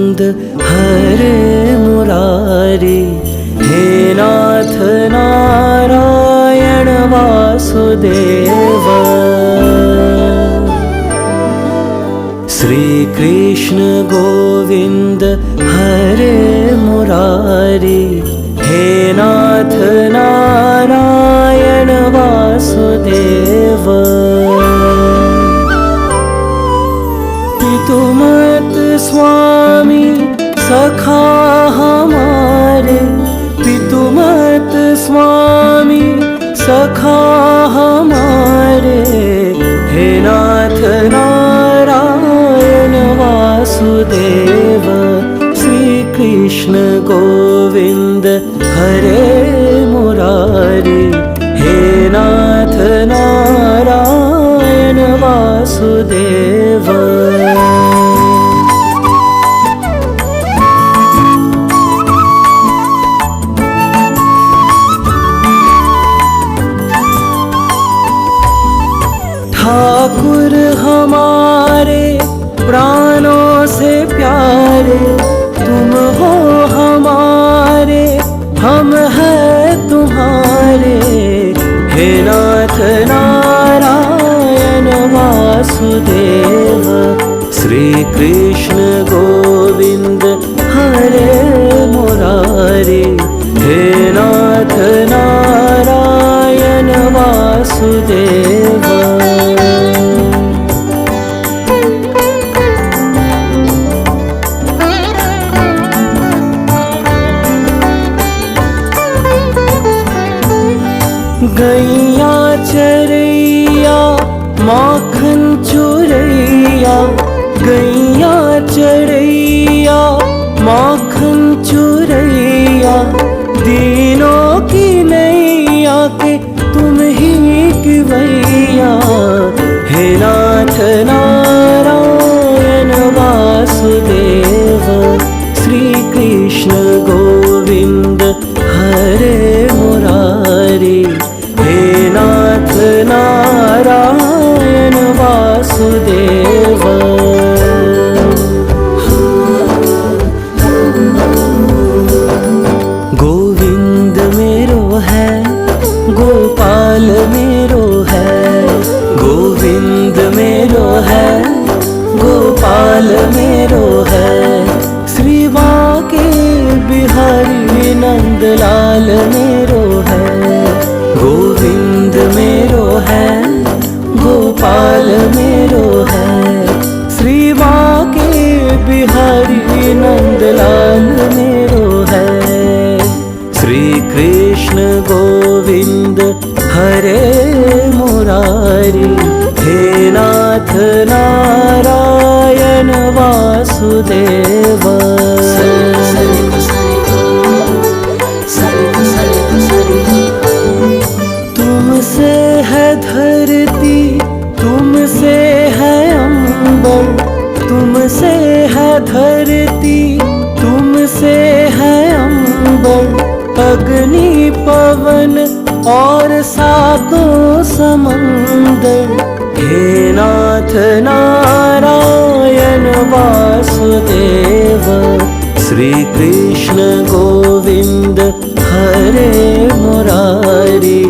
गोविंद हरे मुरारी, हे नाथ नारायण वासुदेव। श्री कृष्ण गोविंद हरे मुरारी, हे नाथ नारायण वासुदेव। पितुमत स्वामी सखा हमारे, पितुमत स्वामी सखा हमारे, हे नाथ नारायण वासुदेव। श्री कृष्ण गोविंद हरे मुरारी, हे नाथ नारायण वासुदेव। ठाकुर हमारे प्राणों से प्यारे, तुम हो हमारे, हम हैं तुम्हारे, हे नाथ नारायण वासुदेव। श्री कृष्ण गोविंद हरे मुरारी, हे नाथ नारायण वासुदेव। गैया चरैया माखन चुरैया, गैया चरैया माखन चुरैया, दीनों की नैया के तुम ही किवैया, हे नाथ नारायण वासुदेव। श्री कृष्ण गोविंद हरे मुरारी, हे नाथ नारायण वासुदेव। गोविंद मेरो है, गोपाल मेरो है, गोविंद मेरो है, गोपाल मेरो है, श्री बांके बिहारी नंदलाल मेरो है। गोविंद मेरो है, गोपाल मेरो है, श्री बांके बिहारी नंदलाल मेरो है। श्री कृष्ण गोविंद हरे मुरारी, हे नाथ नारायण वासुदेव। तुमसे है धरती, तुमसे है अंबर, तुमसे है धरती, तुमसे है अंबर, अग्नि पवन और सातों समंदर, हे नाथ नारायण वासुदेव। श्री कृष्ण गोविंद हरे मुरारी,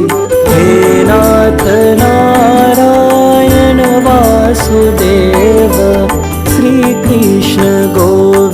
हे नाथ नारायण वासुदेव। श्री कृष्ण गोविंद